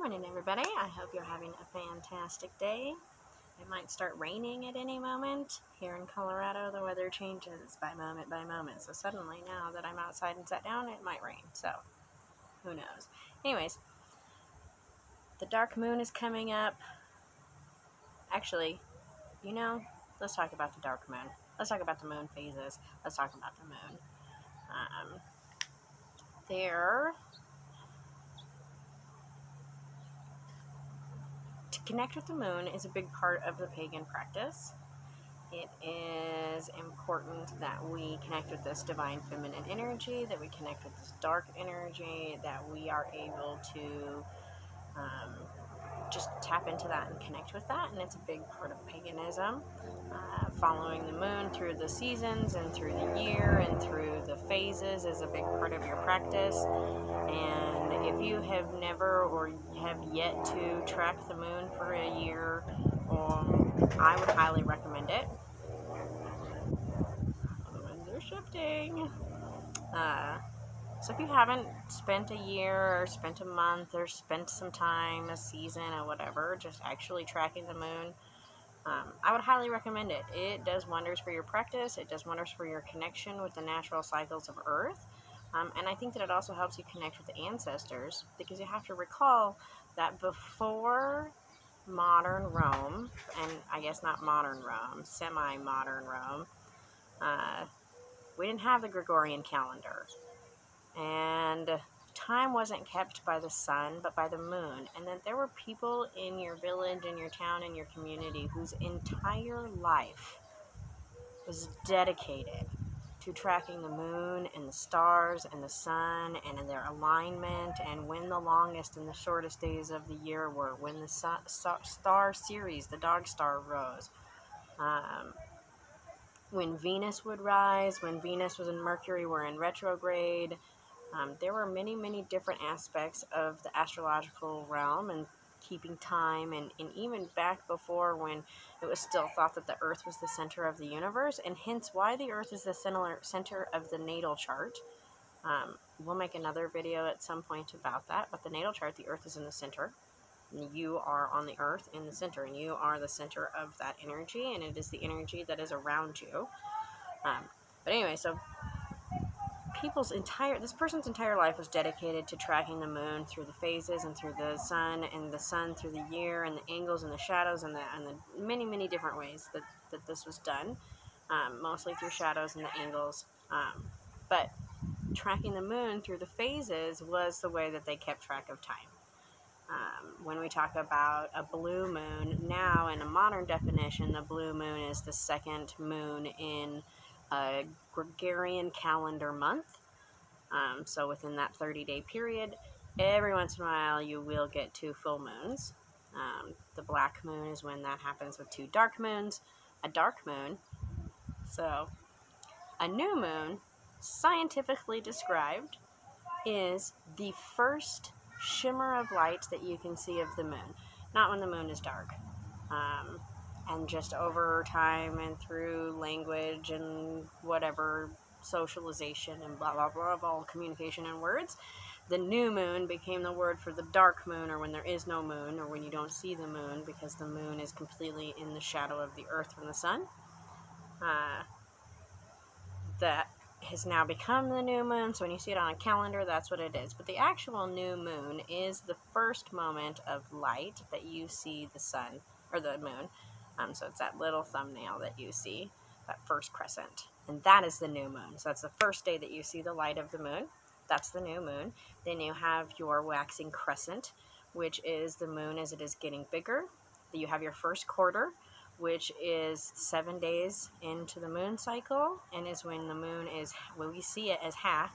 morning, everybody. I hope you're having a fantastic day. It might start raining at any moment. Here in Colorado, the weather changes by moment. So suddenly, now that I'm outside and sat down, it might rain. So, who knows? Anyways, the dark moon is coming up. Actually, let's talk about the dark moon. Let's talk about the moon phases. Let's talk about the moon. To connect with the moon is a big part of the pagan practice. It is important that we connect with this divine feminine energy, that we connect with this dark energy, that we are able to just tap into that and connect with that. And it's a big part of paganism. Following the moon through the seasons and through the year and through the phases is a big part of your practice. And if you have never or have yet to track the moon for a year, I would highly recommend it. The winds are shifting. So if you haven't spent a year or spent a month or spent some time, a season or whatever, just actually tracking the moon, I would highly recommend it. It does wonders for your practice. It does wonders for your connection with the natural cycles of Earth. And I think that it also helps you connect with the ancestors, because you have to recall that before modern Rome, and I guess not modern Rome, semi-modern Rome, we didn't have the Gregorian calendar. And time wasn't kept by the sun, but by the moon. And that there were people in your village, in your town, in your community whose entire life was dedicated to tracking the moon and the stars and the sun and their alignment, and when the longest and the shortest days of the year were, when the star series, the dog star, rose, when Venus would rise, when Venus and Mercury were in retrograde. There were many different aspects of the astrological realm and keeping time, and even back before, when it was still thought that the Earth was the center of the universe, and hence why the Earth is the center of the natal chart. We'll make another video at some point about that, but the natal chart, the Earth is in the center. And you are on the Earth in the center, and you are the center of that energy, and it is the energy that is around you. But anyway, so this person's entire life was dedicated to tracking the moon through the phases and through the sun through the year, and the angles and the shadows and the many different ways that this was done, mostly through shadows and the angles. But tracking the moon through the phases was the way that they kept track of time. When we talk about a blue moon, now in a modern definition, the blue moon is the second moon in a Gregorian calendar month. So within that 30-day period, every once in a while you will get 2 full moons. The black moon is when that happens with 2 dark moons. A dark moon, so a new moon, scientifically described, is the first shimmer of light that you can see of the moon. Not when the moon is dark. And just over time and through language and whatever, socialization and blah blah blah of all communication and words, the new moon became the word for the dark moon, or when there is no moon, or when you don't see the moon, because the moon is completely in the shadow of the Earth from the sun. That has now become the new moon, so when you see it on a calendar, that's what it is. But the actual new moon is the first moment of light that you see the sun, or the moon. So it's that little thumbnail that you see, that first crescent. And that is the new moon. So that's the first day that you see the light of the moon. That's the new moon. Then you have your waxing crescent, which is the moon as it is getting bigger. You have your first quarter, which is 7 days into the moon cycle, and is when the moon is, when we see it as half,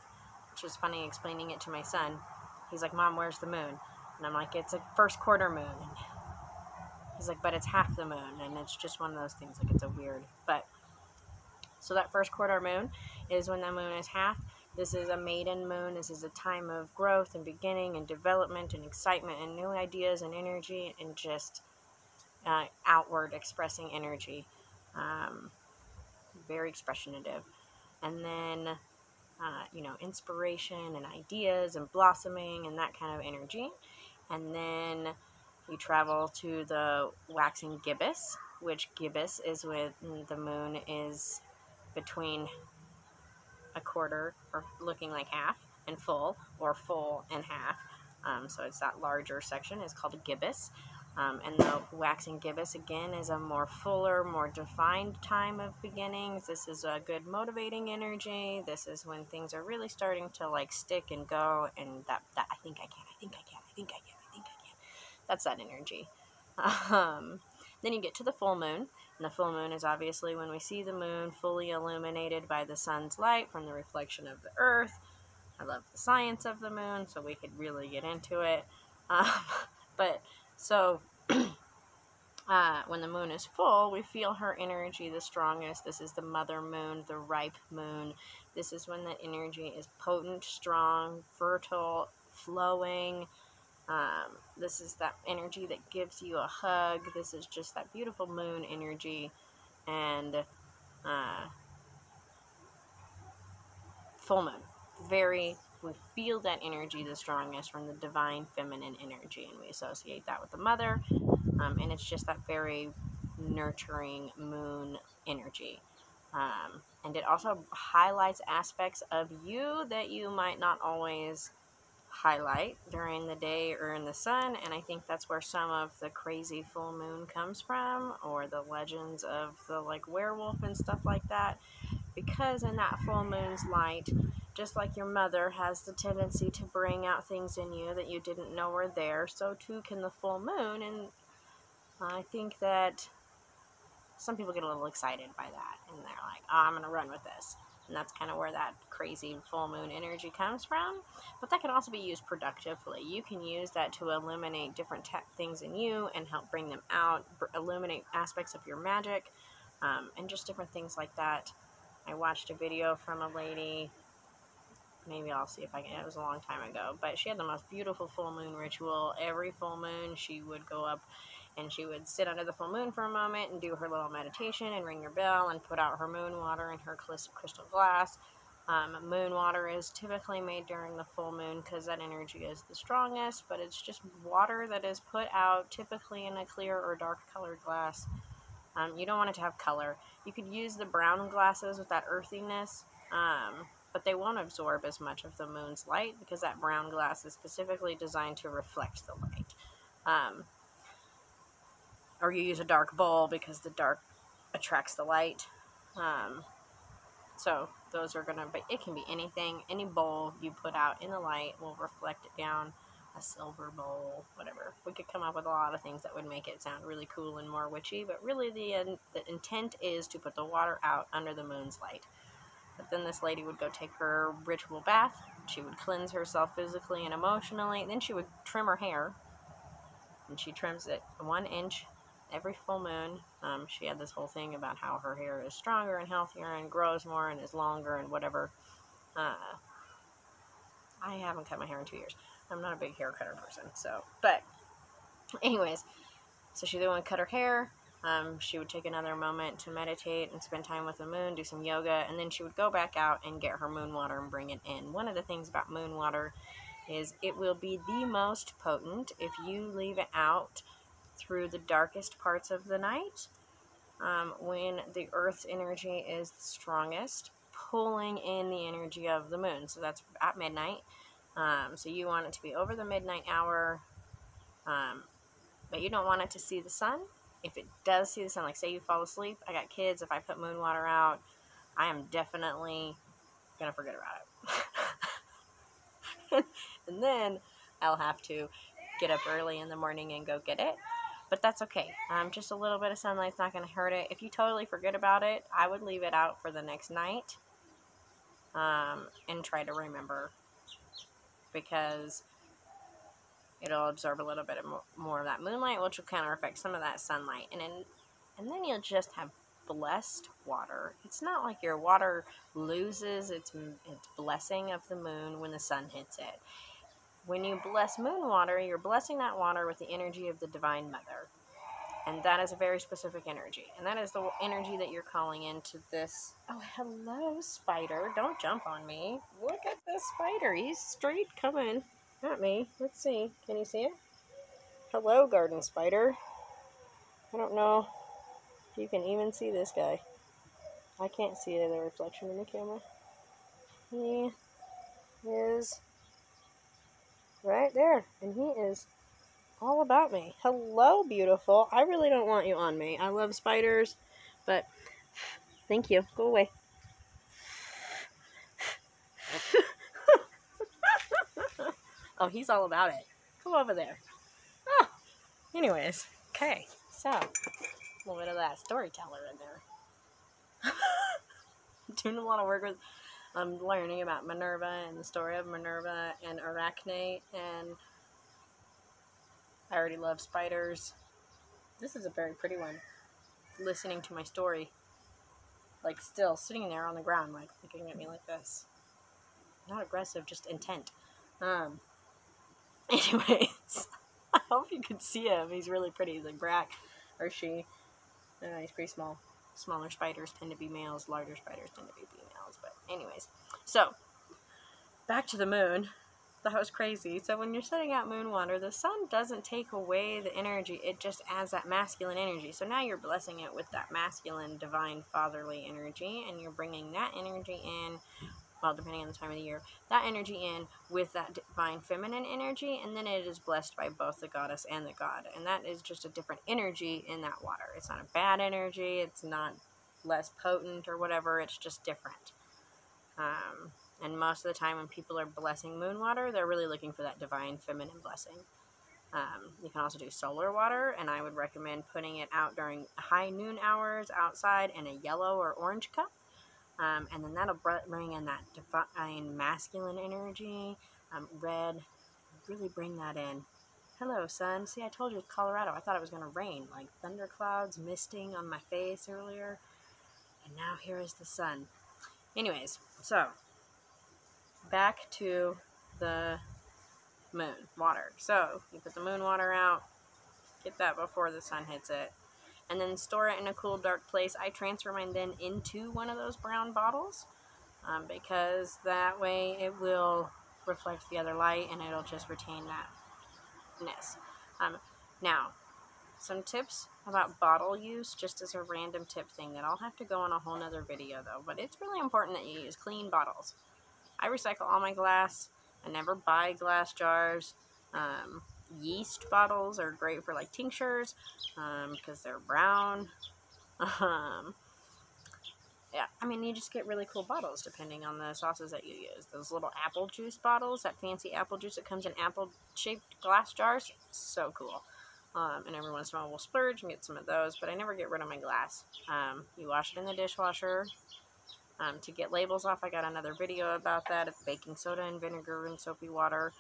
which is funny explaining it to my son. He's like, "Mom, where's the moon?" And I'm like, "It's a first quarter moon." He's like, "But it's half the moon," and it's just one of those things, like, it's a weird, but, so that first quarter moon is when the moon is half. This is a maiden moon. This is a time of growth and beginning and development and excitement and new ideas and energy, and just outward expressing energy, very expressionative. And then, inspiration and ideas and blossoming and that kind of energy. And then you travel to the waxing gibbous, which gibbous is when the moon is between a quarter, or looking like half, and full, or full and half. So it's that larger section is called a gibbous. And the waxing gibbous, again, is a more fuller, more defined time of beginnings. This is a good motivating energy. This is when things are really starting to like stick and go, and that I think I can, I think I can, I think I can, I think I can. That's that energy. Then you get to the full moon, and the full moon is obviously when we see the moon fully illuminated by the sun's light from the reflection of the earth. I love the science of the moon, so we could really get into it. When the moon is full, we feel her energy the strongest. This is the mother moon, the ripe moon. This is when the energy is potent, strong, fertile, flowing. This is that energy that gives you a hug. This is just that beautiful moon energy. And full moon. We feel that energy the strongest from the divine feminine energy, and we associate that with the mother. And it's just that very nurturing moon energy. And it also highlights aspects of you that you might not always highlight during the day or in the sun, and I think that's where some of the crazy full moon comes from, or the legends of the like werewolf and stuff like that, because in that full moon's light, just like your mother has the tendency to bring out things in you that you didn't know were there, so too can the full moon. And I think that some people get a little excited by that, and they're like, oh, I'm going to run with this. And that's kind of where that crazy full moon energy comes from. But that can also be used productively. You can use that to illuminate different things in you and help bring them out, illuminate aspects of your magic, and just different things like that. I watched a video from a lady, maybe I'll see if I can, it was a long time ago, but she had the most beautiful full moon ritual. Every full moon she would go up and she would sit under the full moon for a moment and do her little meditation and ring her bell and put out her moon water in her crystal glass. Moon water is typically made during the full moon because that energy is the strongest, but it's just water that is put out typically in a clear or dark colored glass. You don't want it to have color. You could use the brown glasses with that earthiness, but they won't absorb as much of the moon's light because that brown glass is specifically designed to reflect the light. Or you use a dark bowl because the dark attracts the light. So those are gonna, but it can be anything. Any bowl you put out in the light will reflect it down. A silver bowl, whatever. We could come up with a lot of things that would make it sound really cool and more witchy, but really the intent is to put the water out under the moon's light. But then this lady would go take her ritual bath. She would cleanse herself physically and emotionally. Then she would trim her hair, and she trims it 1 inch every full moon. She had this whole thing about how her hair is stronger and healthier and grows more and is longer and whatever. I haven't cut my hair in 2 years. I'm not a big hair cutter person, so, but anyways, so she then would cut her hair. She would take another moment to meditate and spend time with the moon, do some yoga, and then she would go back out and get her moon water and bring it in. One of the things about moon water is it will be the most potent if you leave it out through the darkest parts of the night, when the earth's energy is the strongest, pulling in the energy of the moon. So that's at midnight. So you want it to be over the midnight hour, but you don't want it to see the sun. If it does see the sun, like say you fall asleep, I got kids, if I put moon water out, I am definitely gonna forget about it. And then I'll have to get up early in the morning and go get it. But that's okay. Just a little bit of sunlight's not going to hurt it. If you totally forget about it, I would leave it out for the next night, and try to remember, because it'll absorb a little bit of more of that moonlight, which will counter affect some of that sunlight. And then you'll just have blessed water. It's not like your water loses its blessing of the moon when the sun hits it. When you bless moon water, you're blessing that water with the energy of the Divine Mother. And that is a very specific energy. And that is the energy that you're calling into this. Oh, hello, spider. Don't jump on me. Look at this spider. He's straight coming at me. Let's see. Can you see it? Hello, garden spider. I don't know if you can even see this guy. I can't see the reflection in the camera. He is right there, and he is all about me. Hello, beautiful. I really don't want you on me. I love spiders, but thank you. Go away. Oh, he's all about it. Come over there. Oh, anyways, okay. So, a little bit of that storyteller in there. Doing a lot of work with learning about Minerva and the story of Minerva and Arachne, and I already love spiders. This is a very pretty one. Listening to my story, like still sitting there on the ground, like looking at me like this. Not aggressive, just intent. Anyways, I hope you could see him. He's really pretty. He's like Brack, or she. He's pretty small. Smaller spiders tend to be males. Larger spiders tend to be females. But anyways, so back to the moon. That was crazy. So when you're setting out moon water, the sun doesn't take away the energy. It just adds that masculine energy. So now you're blessing it with that masculine, divine, fatherly energy, and you're bringing that energy in, well, depending on the time of the year, that energy in with that divine feminine energy, and then it is blessed by both the goddess and the god. And that is just a different energy in that water. It's not a bad energy. It's not less potent or whatever. It's just different. And most of the time when people are blessing moon water, they're really looking for that divine feminine blessing. You can also do solar water, and I would recommend putting it out during high noon hours outside in a yellow or orange cup. And then that'll bring in that divine masculine energy. Red, really bring that in. Hello, sun. See, I told you it's Colorado. I thought it was going to rain, like thunderclouds misting on my face earlier. And now here is the sun. Anyways, so back to the moon water. So you put the moon water out, get that before the sun hits it, and then store it in a cool, dark place. I transfer mine then into one of those brown bottles because that way it will reflect the other light and it'll just retain that ness. Now, some tips about bottle use, just as a random tip thing that I'll have to go on a whole nother video though, but it's really important that you use clean bottles. I recycle all my glass. I never buy glass jars. Yeast bottles are great for like tinctures because they're brown. Yeah, I mean, you just get really cool bottles depending on the sauces that you use. Those little apple juice bottles, that fancy apple juice that comes in apple-shaped glass jars, so cool. And every once in a while we'll splurge and get some of those, but I never get rid of my glass. You wash it in the dishwasher. To get labels off, I got another video about that, of baking soda and vinegar and soapy water.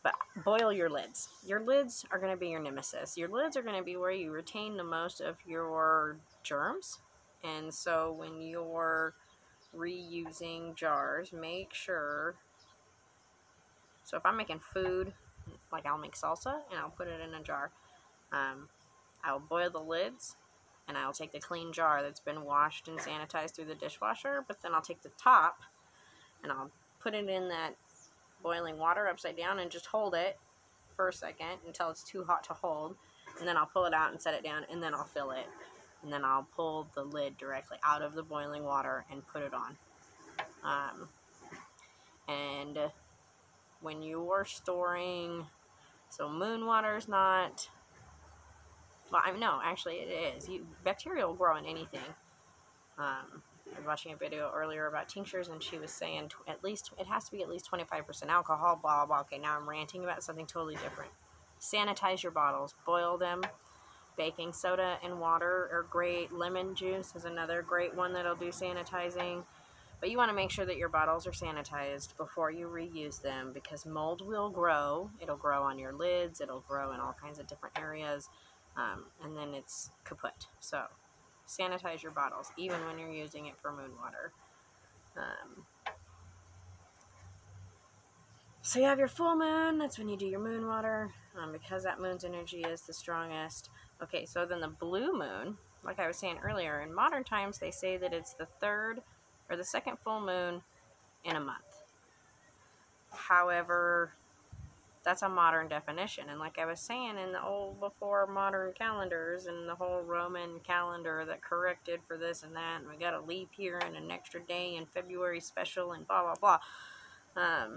But boil your lids. Your lids are going to be your nemesis. Your lids are going to be where you retain the most of your germs. And so when you're reusing jars, make sure. So if I'm making food, like I'll make salsa and I'll put it in a jar. I'll boil the lids. And I'll take the clean jar that's been washed and sanitized through the dishwasher, but then I'll take the top and I'll put it in that boiling water upside down and just hold it for a second until it's too hot to hold. And then I'll pull it out and set it down, and then I'll fill it. And then I'll pull the lid directly out of the boiling water and put it on. And when you're storing, so moon water's not... Well, no, actually it is. Bacteria will grow in anything. I was watching a video earlier about tinctures, and she was saying at least it has to be at least 25% alcohol, blah, blah. Okay, now I'm ranting about something totally different. Sanitize your bottles. Boil them. Baking soda and water are great. Lemon juice is another great one that'll do sanitizing. But you want to make sure that your bottles are sanitized before you reuse them, because mold will grow. It'll grow on your lids. It'll grow in all kinds of different areas. And then it's kaput. So sanitize your bottles, even when you're using it for moon water. So you have your full moon. That's when you do your moon water, because that moon's energy is the strongest. Okay, so then the blue moon, like I was saying earlier, in modern times they say that it's the third or the second full moon in a month. However, that's a modern definition. And like I was saying, in the old before modern calendars and the whole Roman calendar that corrected for this and that, and we got a leap year and an extra day and February special and blah, blah, blah.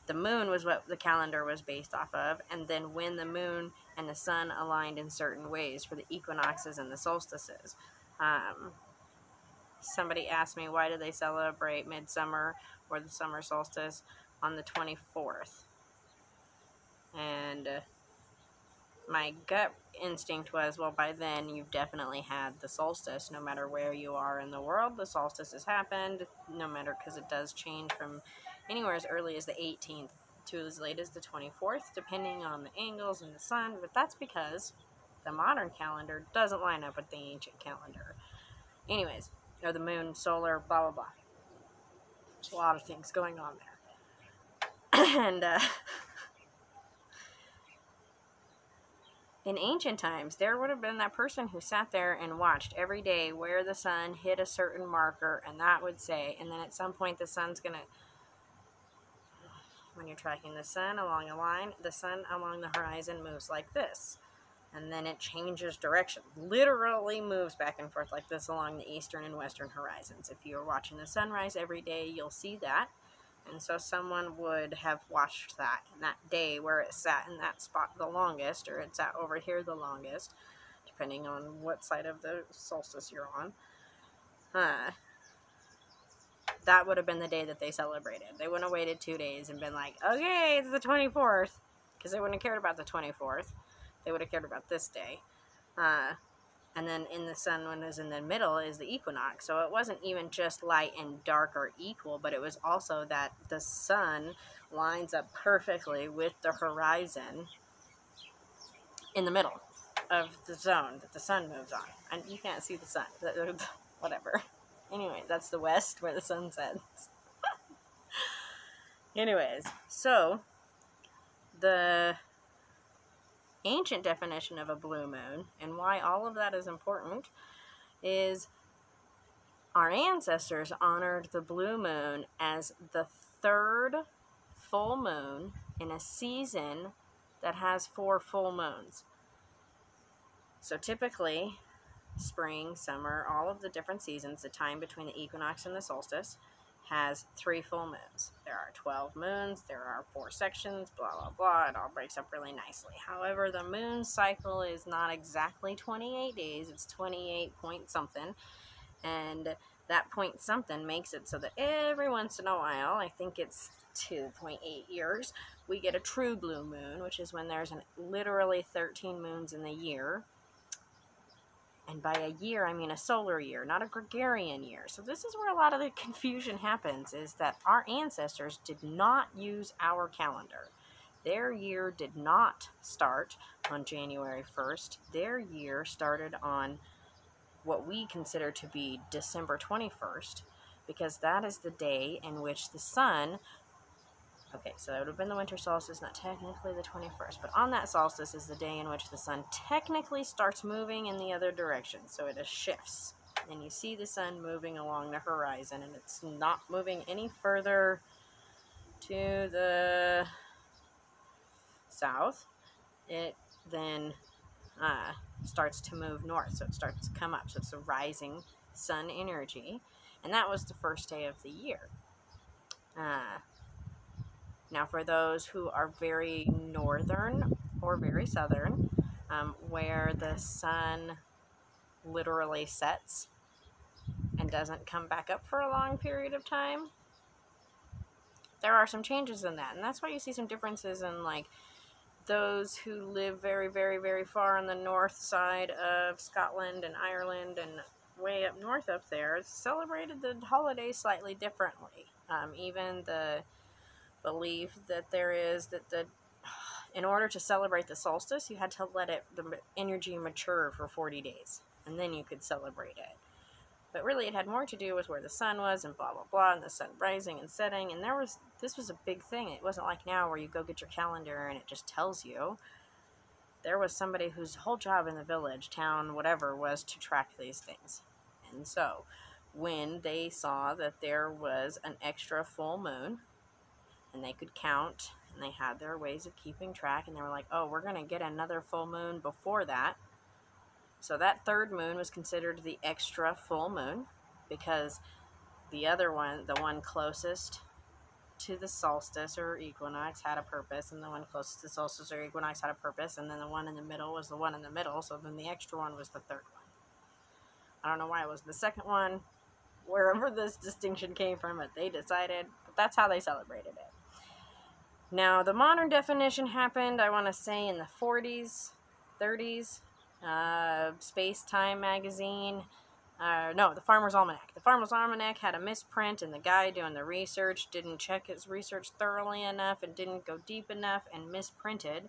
The moon was what the calendar was based off of, and then when the moon and the sun aligned in certain ways for the equinoxes and the solstices. Somebody asked me, why do they celebrate midsummer or the summer solstice on the 24th? And my gut instinct was, well, by then you've definitely had the solstice. No matter where you are in the world, the solstice has happened, no matter, because it does change from anywhere as early as the 18th to as late as the 24th, depending on the angles and the sun. But that's because the modern calendar doesn't line up with the ancient calendar. Anyways, or the moon, solar, blah, blah, blah. There's a lot of things going on there. And in ancient times, there would have been that person who sat there and watched every day where the sun hit a certain marker, and that would say, and then at some point the sun's going to, when you're tracking the sun along a line, the sun along the horizon moves like this. And then it changes direction, literally moves back and forth like this along the eastern and western horizons. If you're watching the sunrise every day, you'll see that. And so someone would have watched that in that day where it sat in that spot the longest, or it sat over here the longest, depending on what side of the solstice you're on. That would have been the day that they celebrated. They wouldn't have waited 2 days and been like, okay, it's the 24th, because they wouldn't have cared about the 24th. They would have cared about this day. And then in the sun, when it was in the middle, is the equinox. So it wasn't even just light and dark are equal, but it was also that the sun lines up perfectly with the horizon in the middle of the zone that the sun moves on. And you can't see the sun. Whatever. Anyway, that's the west where the sun sets. Anyways, so the ancient definition of a blue moon, and why all of that is important, is our ancestors honored the blue moon as the third full moon in a season that has 4 full moons. So typically, spring, summer, all of the different seasons, the time between the equinox and the solstice, has 3 full moons. There are 12 moons, there are 4 sections, blah, blah, blah. It all breaks up really nicely. However, the moon cycle is not exactly 28 days. It's 28 point something. And that point something makes it so that every once in a while, I think it's 2.8 years, we get a true blue moon, which is when there's literally 13 moons in the year. And by a year, I mean a solar year, not a Gregorian year. So this is where a lot of the confusion happens, is that our ancestors did not use our calendar. Their year did not start on January 1st. Their year started on what we consider to be December 21st, because that is the day in which the sun... Okay, so that would have been the winter solstice, not technically the 21st, but on that solstice is the day in which the sun technically starts moving in the other direction, so it shifts. And you see the sun moving along the horizon, and it's not moving any further to the south. It then starts to move north, so it starts to come up, so it's a rising sun energy, and that was the first day of the year. Now, for those who are very northern or very southern, where the sun literally sets and doesn't come back up for a long period of time, there are some changes in that. And that's why you see some differences in, like, those who live very, very, very far on the north side of Scotland and Ireland and way up north up there celebrated the holiday slightly differently. Even the belief that there is that in order to celebrate the solstice, you had to let the energy mature for 40 days, and then you could celebrate it. But really, it had more to do with where the sun was and blah, blah, blah, and the sun rising and setting, and this was a big thing. It wasn't like now where you go get your calendar and it just tells you. There was somebody whose whole job in the village, town, whatever, was to track these things. And so, when they saw that there was an extra full moon, and they could count, and they had their ways of keeping track, and they were like, oh, we're going to get another full moon before that. So that third moon was considered the extra full moon, because the other one, the one closest to the solstice or equinox, had a purpose, and the one closest to the solstice or equinox had a purpose, and then the one in the middle was the one in the middle, so then the extra one was the third one. I don't know why it was the second one, wherever this distinction came from, but they decided, but that's how they celebrated it. Now, the modern definition happened, I want to say, in the 40s, 30s. Space Time magazine. No, the Farmer's Almanac. The Farmer's Almanac had a misprint, and the guy doing the research didn't check his research thoroughly enough and didn't go deep enough and misprinted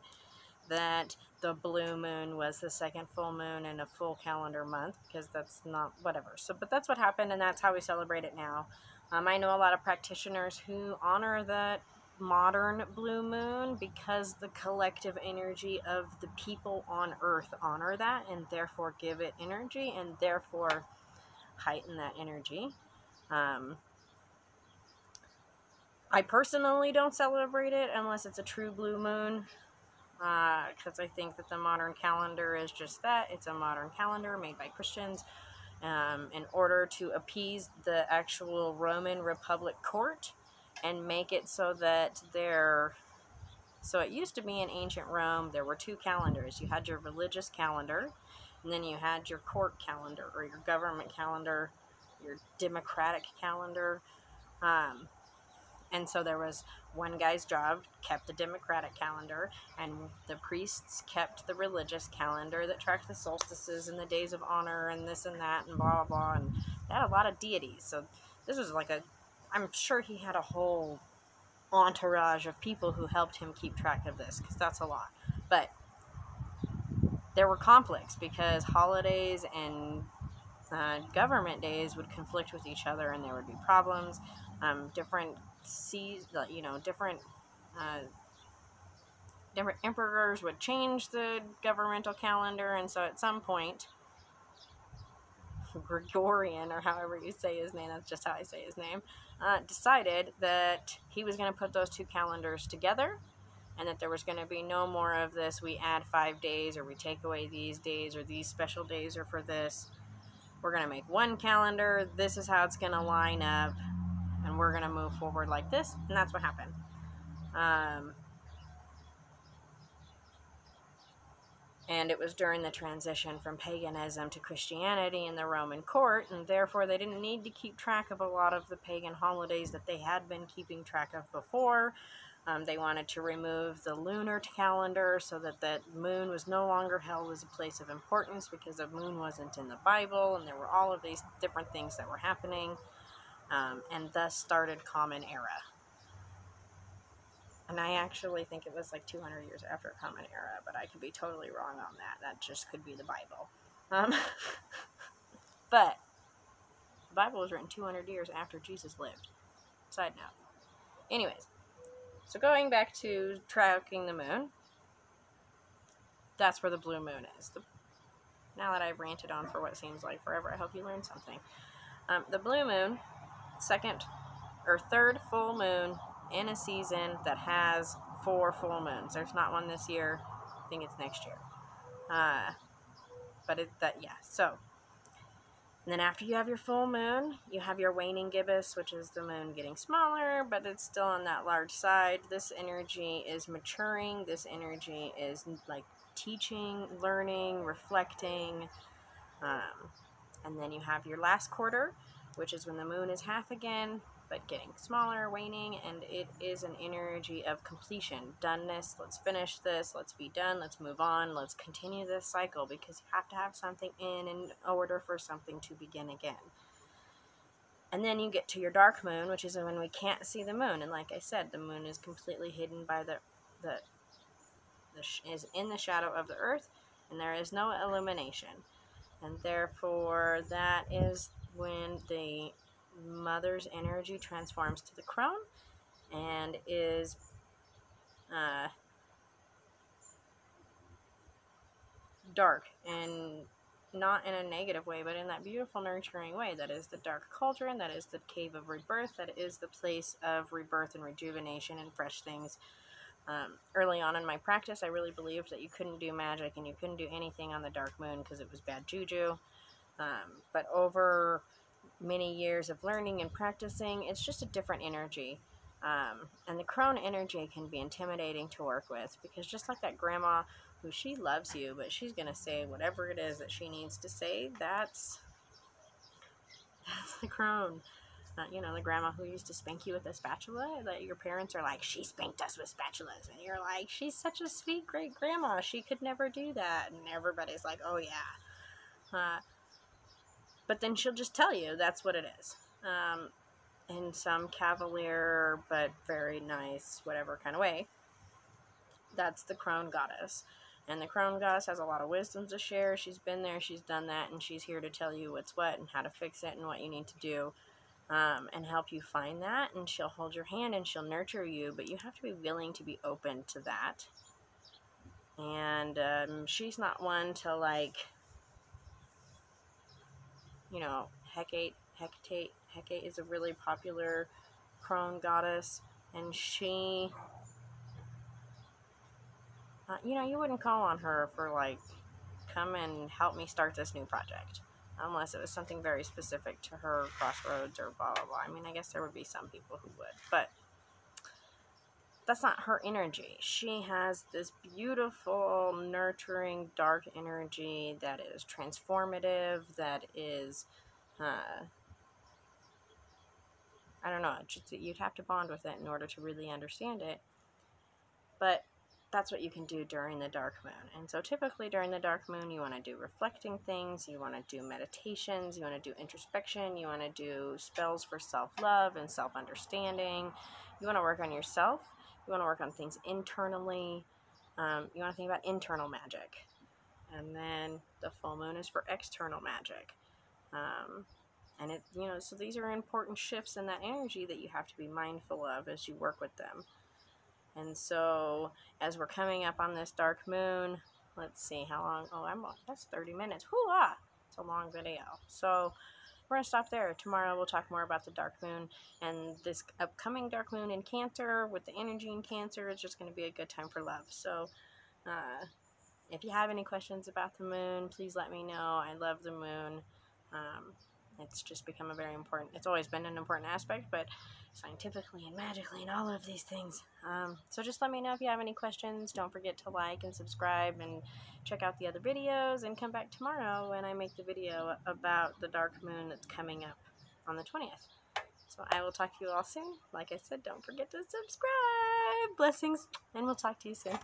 that the blue moon was the second full moon in a full calendar month, because that's not, whatever. So, but that's what happened, and that's how we celebrate it now. I know a lot of practitioners who honor that modern blue moon because the collective energy of the people on Earth honor that, and therefore give it energy, and therefore heighten that energy. I personally don't celebrate it unless it's a true blue moon, because I think that the modern calendar is just that. It's a modern calendar made by Christians in order to appease the actual Roman Republic court and make it so that so it used to be in ancient Rome, there were two calendars. You had your religious calendar, and then you had your court calendar, or your government calendar, your democratic calendar. And so there was one guy's job, kept the democratic calendar, and the priests kept the religious calendar that tracked the solstices and the days of honor and this and that and blah, blah, blah. And they had a lot of deities. So this was like I'm sure he had a whole entourage of people who helped him keep track of this, because that's a lot. But there were conflicts because holidays and government days would conflict with each other, and there would be problems. Different emperors would change the governmental calendar, and so at some point, Gregorian, or however you say his name, that's just how I say his name, decided that he was going to put those two calendars together, and that there was going to be no more of this, we add 5 days, or we take away these days, or these special days are for this. We're going to make one calendar, this is how it's going to line up, and we're going to move forward like this, and that's what happened. And it was during the transition from paganism to Christianity in the Roman court, and therefore they didn't need to keep track of a lot of the pagan holidays that they had been keeping track of before. They wanted to remove the lunar calendar so that the moon was no longer held as a place of importance, because the moon wasn't in the Bible, and there were all of these different things that were happening, and thus started Common Era. And I actually think it was like 200 years after Common Era, but I could be totally wrong on that. That just could be the Bible. But the Bible was written 200 years after Jesus lived. Side note. Anyways, so going back to tracking the moon, that's where the blue moon is. Now that I've ranted on for what seems like forever, I hope you learned something. The blue moon, second or third full moon in a season that has 4 full moons. There's not one this year. I think it's next year. So, and then after you have your full moon, you have your waning gibbous, which is the moon getting smaller, but it's still on that large side. This energy is maturing. This energy is like teaching, learning, reflecting. And then you have your last quarter, which is when the moon is half again, but getting smaller, waning, and it is an energy of completion, doneness. Let's finish this, let's be done, let's move on, let's continue this cycle, because you have to have something in order for something to begin again. And then you get to your dark moon, which is when we can't see the moon, and like I said, the moon is completely hidden by is in the shadow of the earth, and there is no illumination, and therefore that is when the mother's energy transforms to the crone and is dark and not in a negative way, but in that beautiful, nurturing way. That is the dark cauldron, that is the cave of rebirth, that is the place of rebirth and rejuvenation and fresh things. Early on in my practice, I really believed that you couldn't do magic and you couldn't do anything on the dark moon because it was bad juju. But over many years of learning and practicing, it's just a different energy. And the crone energy can be intimidating to work with, because just like that grandma who, she loves you, but she's going to say whatever it is that she needs to say, that's the crone. You know, the grandma who used to spank you with a spatula, that your parents are like, she spanked us with spatulas. And you're like, she's such a sweet great grandma. She could never do that. And everybody's like, oh yeah. But then she'll just tell you that's what it is. In some cavalier but very nice, whatever kind of way. That's the crone goddess. And the crone goddess has a lot of wisdom to share. She's been there, she's done that, and she's here to tell you what's what and how to fix it and what you need to do. And help you find that, and she'll hold your hand and she'll nurture you, but you have to be willing to be open to that. And she's not one to, like, you know, Hecate is a really popular crone goddess, and she, you know, you wouldn't call on her for, like, come and help me start this new project, unless it was something very specific to her crossroads or blah, blah, blah. I mean, I guess there would be some people who would, but that's not her energy. She has this beautiful, nurturing, dark energy that is transformative, that is, I don't know, just, you'd have to bond with it in order to really understand it. But that's what you can do during the dark moon. And so typically during the dark moon, you want to do reflecting things, you want to do meditations, you want to do introspection, you want to do spells for self-love and self-understanding. You want to work on yourself. You want to work on things internally. You want to think about internal magic. And then the full moon is for external magic. And it, you know, so these are important shifts in that energy that you have to be mindful of as you work with them. And so, as we're coming up on this dark moon, let's see how long. Oh, that's 30 minutes. Hoo-ah! It's a long video. So, we're going to stop there. Tomorrow, we'll talk more about the dark moon. And this upcoming dark moon in Cancer, with the energy in Cancer, is just going to be a good time for love. So, if you have any questions about the moon, please let me know. I love the moon. It's just become a very important, it's always been an important aspect, but scientifically and magically and all of these things. So just let me know if you have any questions. Don't forget to like and subscribe and check out the other videos, and come back tomorrow when I make the video about the dark moon that's coming up on the 20th. So I will talk to you all soon. Like I said, don't forget to subscribe. Blessings, and we'll talk to you soon.